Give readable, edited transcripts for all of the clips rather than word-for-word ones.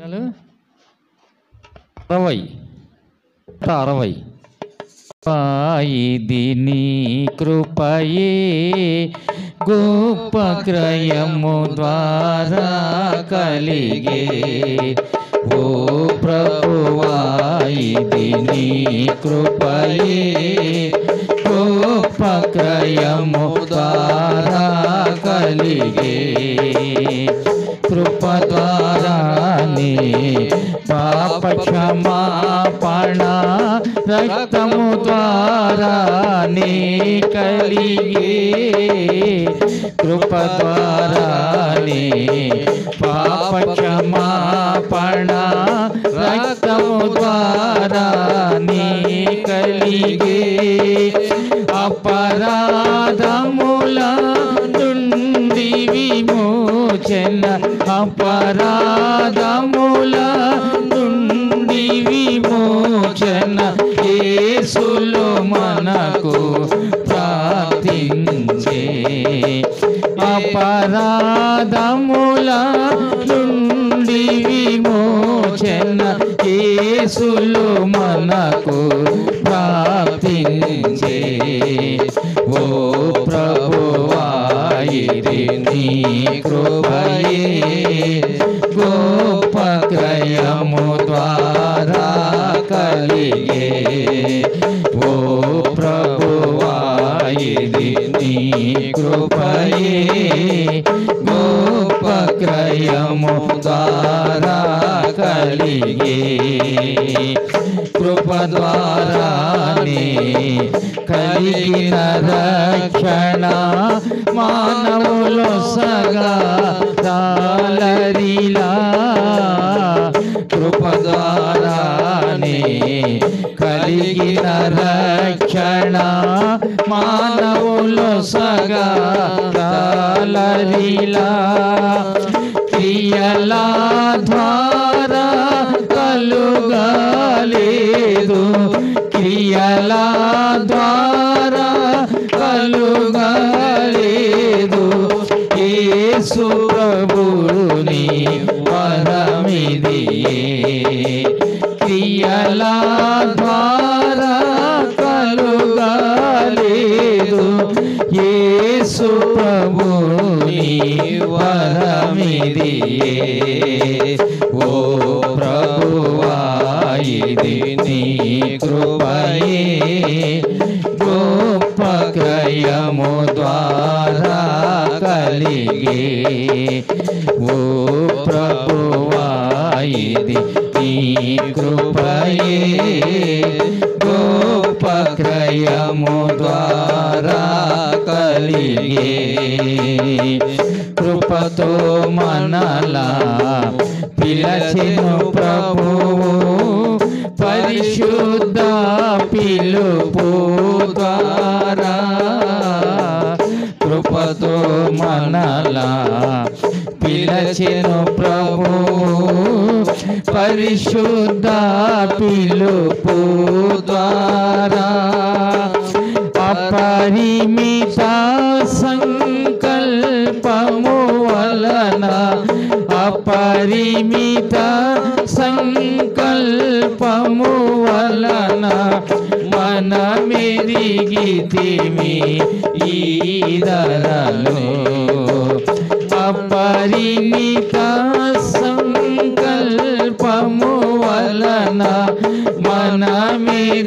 60 ఇది నీ కృపయే గొప్ప క్రయము ద్వారా కలిగే ఓ ప్రభువా ఇది నీ కృపయే గొప్ప క్రయము ద్వారా కలిగే కృప ద్వారానే పాప క్షమాపణ రక్తము ద్వారానే కలిగే కృప ద్వారానే పాప క్షమాపణ రక్తము ద్వారానే కలిగే అపరాధముల నుండి విమోచన అపరాధముల నుండి విమోచన యేసులో మనకు ప్రార్థించే అపరాధముల నుండి విమోచన యేసులో మనకు ప్రార్థించే ఓ ప్రభువా ఇది నీ కృపయే గొప్ప క్రయము ద్వారా కలిగే ఓ ప్రభువా ఇది నీ కృపయే గొప్ప క్రయము ద్వారా కలిగే కృప ద్వారానే కలిగిన రక్షణ మానవులు సగా తాళరిలా కృప ద్వారానే కలిగిన రక్షణ మానవులు సగా తాళరిలా క్రియల ద్వారా కలుగలేదు క్రియల ద్వారా కలుగలేదు యేసు ప్రభుని వరమిదియే క్రియల ద్వారా కలుగలేదు యేసు ప్రభుని వరమిదియే ఓ ప్రభువా ఇది నీ కృపయే గొప్ప క్రయము ద్వారా కలిగే ఓ ప్రభువా ఇది నీ కృపయే గొప్ప క్రయము ద్వారా కలిగే కృపతో మనలా పిలచెను ప్రభువు పరిశుద్ధ పిలుపు ద్వారా కృపతో మనలా పిలచెను ప్రభువు పరిశుద్ధ పిలుపు ద్వారా అపరిమిత సంకల్పము వలన అపరిమిత సంకల్పము వలన మనమెరిగితిమి ఈ ధరలో అపరిమిత సంకల్పము వలన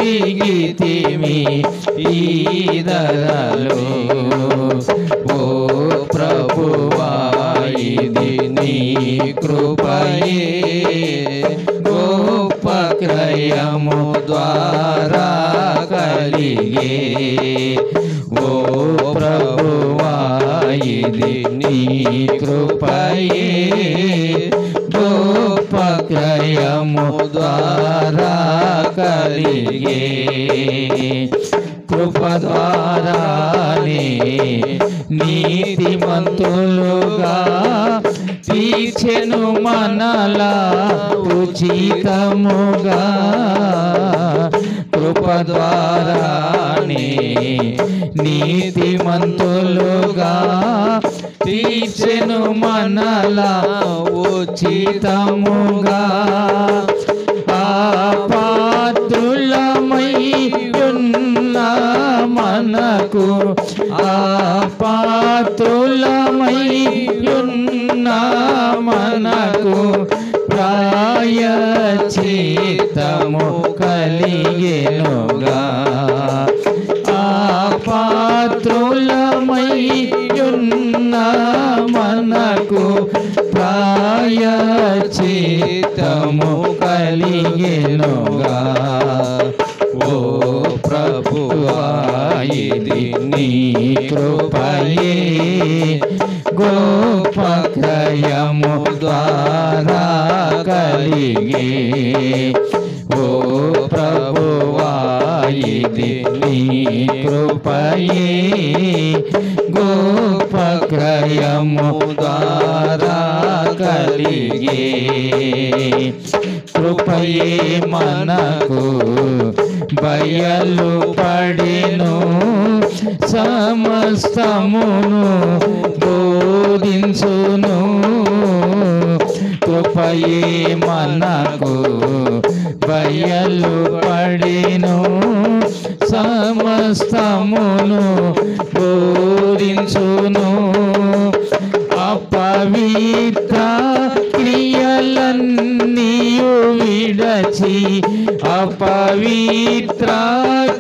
మనమెరిగితిమి ఈ ధరలో ఓ ప్రభువా ఇది నీ కృపయే గొప్ప క్రయము ద్వారా కలిగే ఓ ప్రభువా ఇది నీ కృపయే గొప్ప క్రయము ద్వారా కలిగే కృప ద్వారానే నీతిమంతులుగా తీర్చెను మనలా ఉచితముగా కృప ద్వారానే నీతిమంతులుగా తీర్చెను మనలా ఉచితముగా జీతము కలిగెనుగా పాత్రులమయ్యున్న మనకు ప్రాయశ్చిత్తము కలిగెనుగా ఓ ప్రభువా ఇది నీ కృపయే గొప్ప క్రయము ద్వారా కలిగే ఓ ప్రభువా ఇది నీ కృపయే గొప్ప క్రయము ద్వారా కలిగే కృపయే మనకు బయలు పడెను సమస్తమును బోధించును కృపయే మనకు బయలు పడెను సమస్తమును బోధించును అపవిత్ర క్రియలన్నీయు విడచి అపవిత్ర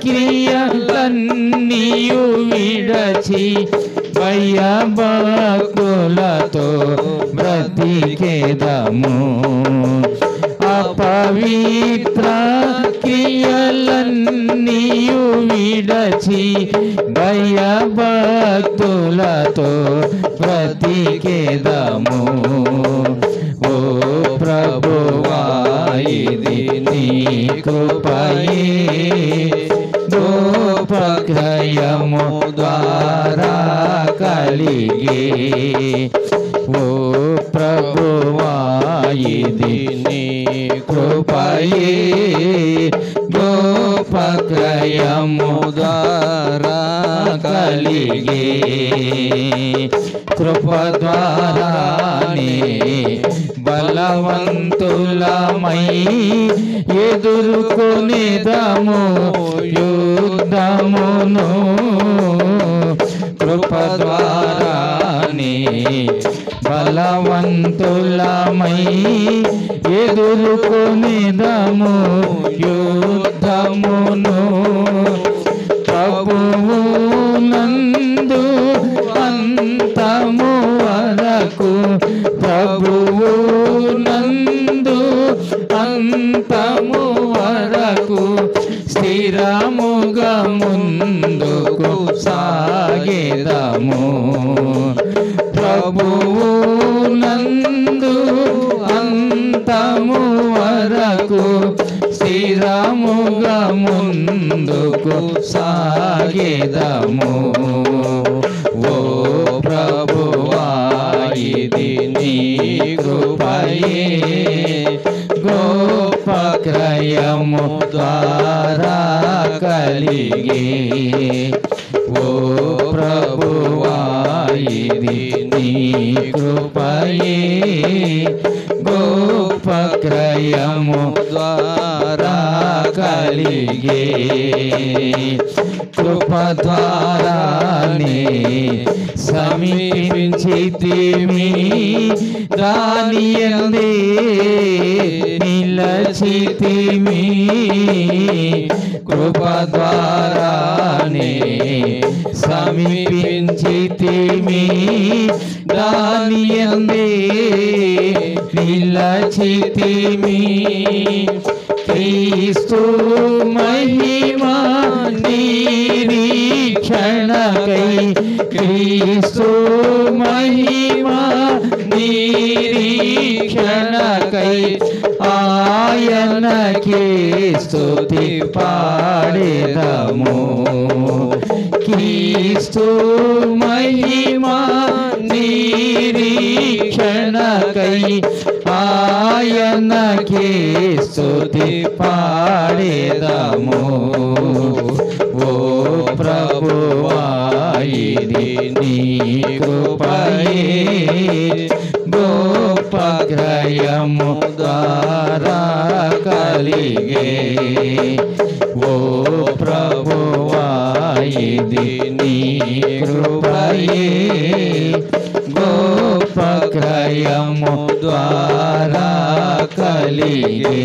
క్రియలన్నీయు విడచి భయభక్తులతో బ్రతికెదము అపవిత్ర క్రియలన్నీయు విడచి భయభక్తులతో బ్రతికెదము ఓ ప్రభువా ఇది నీ కృపయే గొప్ప క్రయము ద్వారా కలిగే ఓ ప్రభువా ఇది నీ కృపయే గొప్ప క్రయము ద్వారా కలిగే కృప ద్వారానే బలవంతులమై ఎదుర్కొనేదము యుద్ధమును కృప ద్వారానే బలవంతులమై ఎదుర్కొనేదము యుద్ధమును ప్రభువు నందు అంతము వరకు ప్రభువు నందు అంతము వరకు స్థిరముగా ముందుకు సాగెదము ప్రభువు నందు అంతము వరకు స్థిరముగా ముందుకు సాగెదము ఓ ప్రభువా ఇది నీ కృపయే గొప్ప క్రయము ద్వారా కలిగే ఓ ప్రభువా ఇది నీ కృపయే గొప్ప క్రయము ద్వారా కలిగే కృప ద్వారానే సమీపించితిమి దాని యందే నిలచితిమి కృప ద్వారానే సమీపించితిమి దాని యందే నిలచితిమి క్రీస్తు మహిమా నిరీక్షణకై క్రీస్తు మహిమా నిరీక్షణకై ఆయనకే స్తుతి పాడెదము క్రీస్తు మహిమా నిరీక్షణకై ఆయనకే స్తుతి పాడెదము ఓ ప్రభువా ఇది నీ కృపయే గొప్ప క్రయము ద్వారా కలిగే ఓ ప్రభువా ఇది నీ కృపయే గొప్ప క్రయము ద్వారా కలిగే